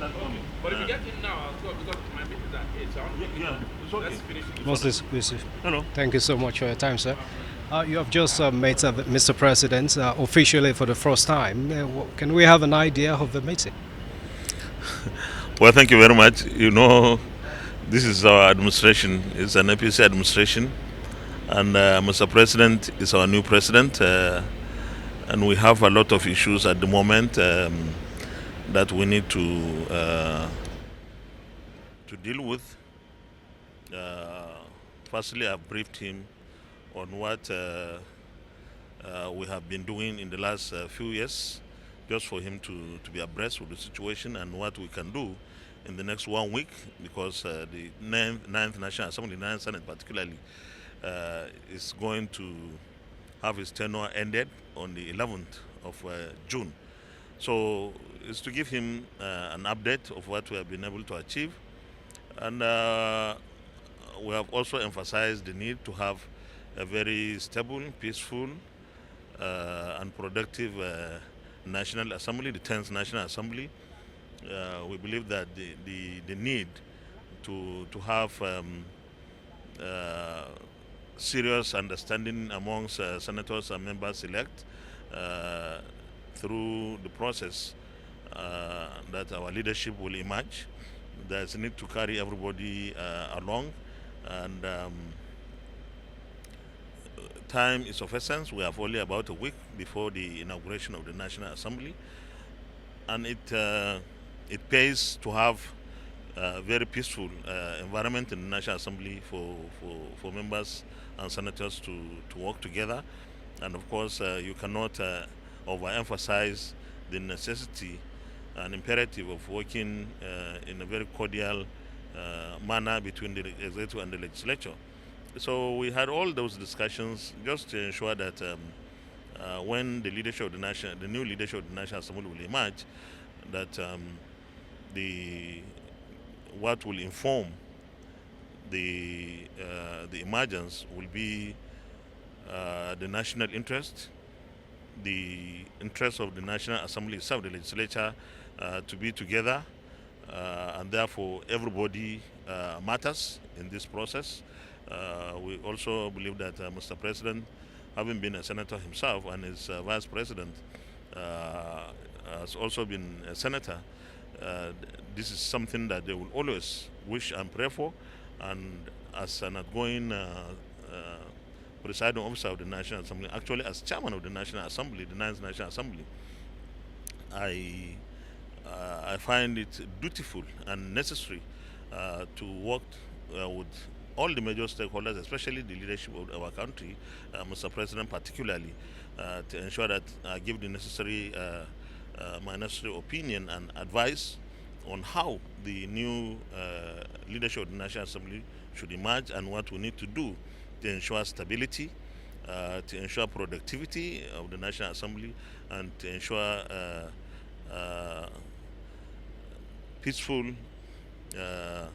Okay. But if you get in now, I'll go because my meeting is at 8, so I want to get in now. It's okay. Let's finish it. Most exclusive. Hello. Thank you so much for your time, sir. You have just met Mr. President officially for the first time. Can we have an idea of the meeting? Well, thank you very much. This is our administration. It's an APC administration, and Mr. President is our new president, and we have a lot of issues at the moment that we need to deal with. Firstly, I've briefed him on what we have been doing in the last few years, just for him to be abreast with the situation and what we can do in the next 1 week, because the ninth National Assembly, ninth Senate particularly, is going to have his tenure ended on the 11th of June. So it's to give him an update of what we have been able to achieve. And we have also emphasized the need to have a very stable, peaceful, and productive National Assembly, the 10th National Assembly. We believe that the need to have serious understanding amongst senators and members elect uh, through the process that our leadership will emerge. There's a need to carry everybody along, and time is of essence. We have only about a week before the inauguration of the National Assembly, and it pays to have a very peaceful environment in the National Assembly for members and senators to work together. And of course, you cannot overemphasize the necessity and imperative of working in a very cordial manner between the executive and the legislature. So we had all those discussions just to ensure that when the new leadership of the National Assembly will emerge, that the what will inform the emergence will be the national interest, the interest of the National Assembly itself, the legislature, to be together, and therefore everybody matters in this process. We also believe that Mr. President, having been a senator himself and his vice president has also been a senator, this is something that they will always wish and pray for. And as an outgoing presiding officer of the National Assembly, actually as chairman of the National Assembly, the Ninth National Assembly, I I find it dutiful and necessary to work with all the major stakeholders, especially the leadership of our country, Mr. President particularly, to ensure that I give the necessary my necessary opinion and advice on how the new leadership of the National Assembly should emerge and what we need to do to ensure stability, to ensure productivity of the National Assembly, and to ensure uh, peaceful uh,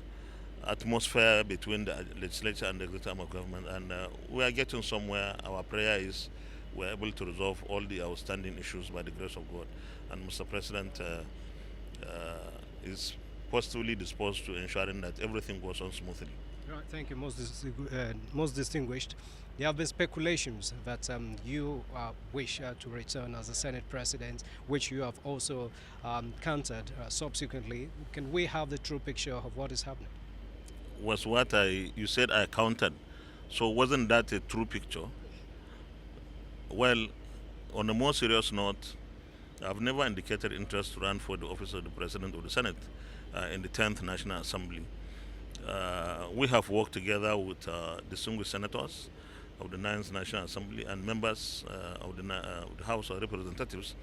atmosphere between the legislature and the executive arm of government. And we are getting somewhere. Our prayer is we're able to resolve all the outstanding issues by the grace of God. And Mr. President is positively disposed to ensuring that everything goes on smoothly. Right, thank you, most distinguished. There have been speculations that you wish to return as the Senate President, which you have also countered subsequently. Can we have the true picture of what is happening? Was what you said I counted. So wasn't that a true picture? Well, on a more serious note, I've never indicated interest to run for the office of the President of the Senate in the 10th National Assembly. We have worked together with distinguished senators of the Ninth National Assembly and members of the House of Representatives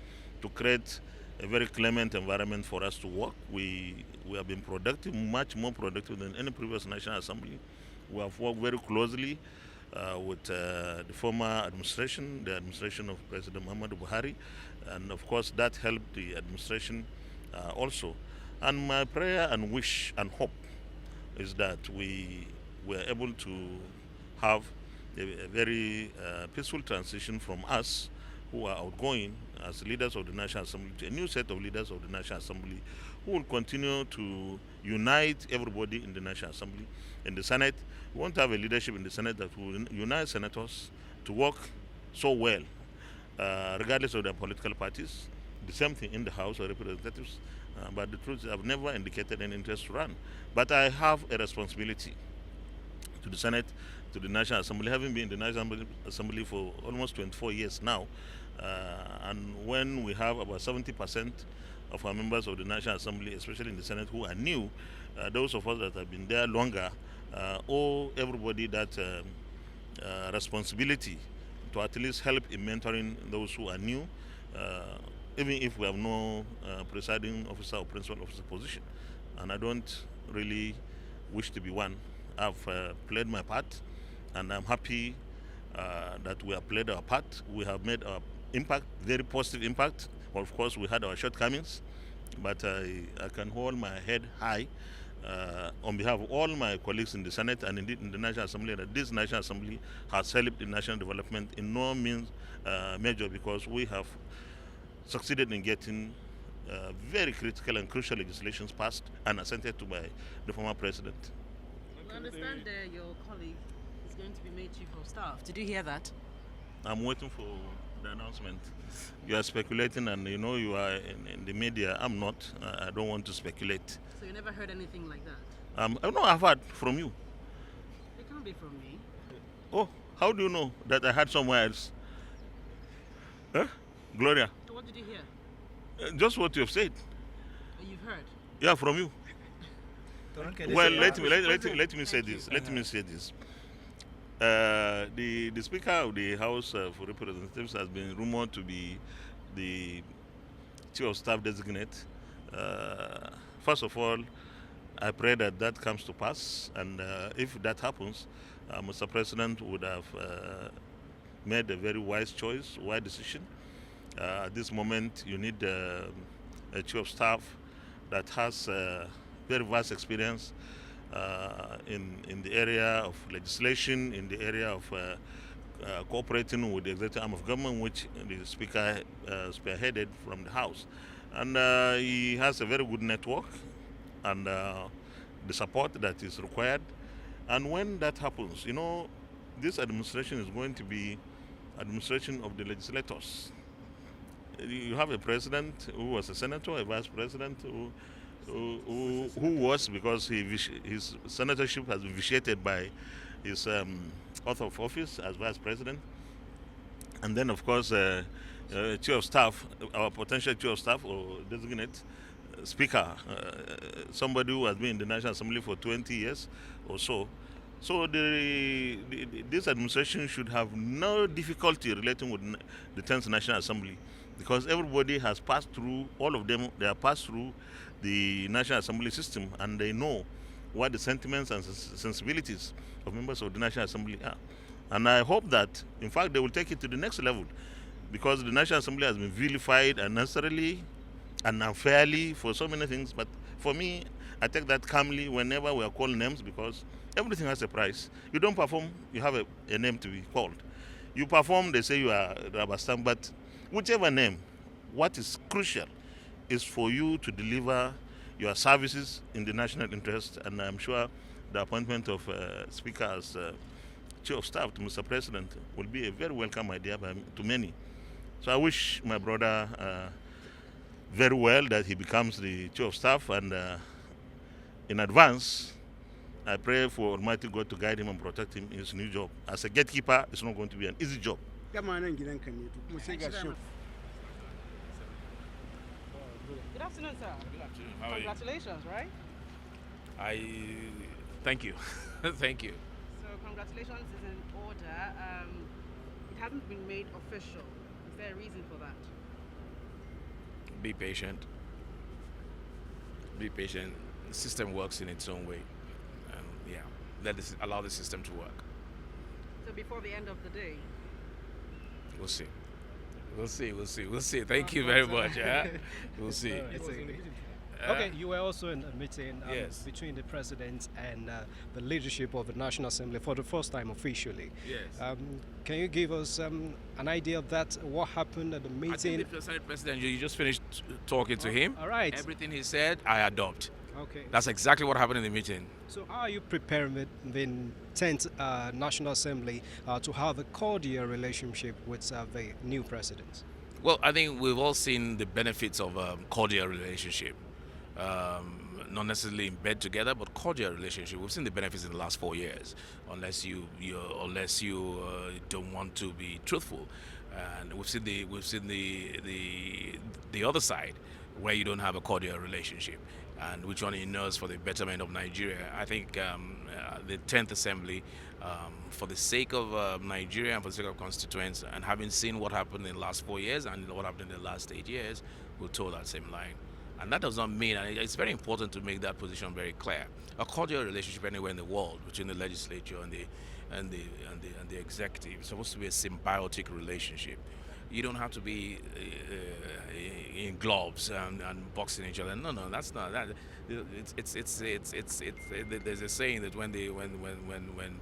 to create a very clement environment for us to work. We have been productive, much more productive than any previous National Assembly. We have worked very closely with the former administration, the administration of President Muhammadu Buhari, and of course that helped the administration also. And my prayer and wish and hope is that we were able to have a very peaceful transition from us who are outgoing as leaders of the National Assembly, to a new set of leaders of the National Assembly who will continue to unite everybody in the National Assembly. In the Senate, we want to have a leadership in the Senate that will unite senators to work so well, regardless of their political parties. The same thing in the House of Representatives. But the truth is, I've never indicated any interest to run. But I have a responsibility to the Senate, to the National Assembly, having been in the National Assembly for almost 24 years now. And when we have about 70% of our members of the National Assembly, especially in the Senate, who are new, those of us that have been there longer, owe everybody that responsibility to at least help in mentoring those who are new, even if we have no presiding officer or principal officer position. And I don't really wish to be one. I've played my part, and I'm happy that we have played our part. We have made our impact, very positive impact. Well, of course, we had our shortcomings, but I can hold my head high on behalf of all my colleagues in the Senate and indeed in the National Assembly, that this National Assembly has helped in national development in no means measure, because we have succeeded in getting very critical and crucial legislations passed and assented to by the former president. I understand your colleague is going to be made chief of staff. Did you hear that? I'm waiting for the announcement. You are speculating, and you know you are in the media. I'm not. I don't want to speculate. So you never heard anything like that? No, I've heard from you. It can't be from me. Oh, how do you know that I heard somewhere else? Huh? Gloria, So what did you hear? just what you have said. You've heard? Yeah, from you. Well, let me say this. Let me say this. The Speaker of the House of Representatives has been rumored to be the Chief of Staff designate. First of all, I pray that that comes to pass, and if that happens, Mr. President would have made a very wise choice, wise decision. At this moment, you need a Chief of Staff that has very vast experience in the area of legislation, in the area of cooperating with the executive arm of government, which the Speaker spearheaded from the House. And he has a very good network and the support that is required. And when that happens, you know, this administration is going to be administration of the legislators. You have a president who was a senator, a vice president who was, because his senatorship has been vitiated by his oath of office as vice president. And then, of course, Chief of Staff, our potential Chief of Staff or designate Speaker, somebody who has been in the National Assembly for 20 years or so. So this administration should have no difficulty relating with the 10th National Assembly, because everybody has passed through, all of them, they have passed through the National Assembly system, and they know what the sentiments and sensibilities of members of the National Assembly are. And I hope that, in fact, they will take it to the next level, because the National Assembly has been vilified unnecessarily and unfairly for so many things. But for me, I take that calmly whenever we are called names, because everything has a price. You don't perform, you have a name to be called. You perform, they say you are Rabastam, but whichever name, what is crucial is for you to deliver your services in the national interest. And I'm sure the appointment of Speaker as Chief of Staff to Mr. President will be a very welcome idea to many. So I wish my brother very well that he becomes the Chief of Staff, and in advance, I pray for Almighty God to guide him and protect him in his new job. As a gatekeeper, it's not going to be an easy job. Good afternoon, sir. Good afternoon. How are you? Congratulations, right? Thank you. Thank you. So congratulations is in order. It hasn't been made official. Is there a reason for that? Be patient. Be patient. The system works in its own way. Yeah. Allow the system to work. So before the end of the day? We'll see. We'll see. Thank you very much. Yeah? We'll see. Okay, you were also in a meeting Yes. between the president and the leadership of the National Assembly for the first time officially. Yes. Can you give us an idea of that? What happened at the I meeting? think the Senate president, you just finished talking to him. All right. Everything he said, I adopt. Okay. That's exactly what happened in the meeting. So, how are you preparing the 10th National Assembly to have a cordial relationship with the new president? Well, I think we've all seen the benefits of cordial relationship. Not necessarily in bed together, but cordial relationship. We've seen the benefits in the last 4 years, unless you don't want to be truthful, and we've seen the other side, where you don't have a cordial relationship, and which one knows for the betterment of Nigeria. I think the 10th Assembly, for the sake of Nigeria and for the sake of constituents, and having seen what happened in the last 4 years and what happened in the last 8 years, will toe that same line. And that does not mean, and it's very important to make that position very clear. A cordial relationship anywhere in the world between the legislature and the executive is supposed to be a symbiotic relationship. You don't have to be in gloves and boxing each other. No, that's not that. There's a saying that when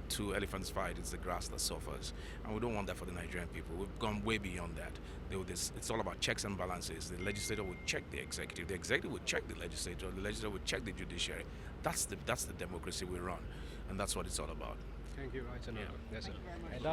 two elephants fight, it's the grass that suffers, and we don't want that for the Nigerian people. We've gone way beyond that. It's all about checks and balances. The legislator will check the executive will check the legislature will check the judiciary. That's the democracy we run, and that's what it's all about. Thank you, right. Yeah. Yes, sir. Thank you very much. And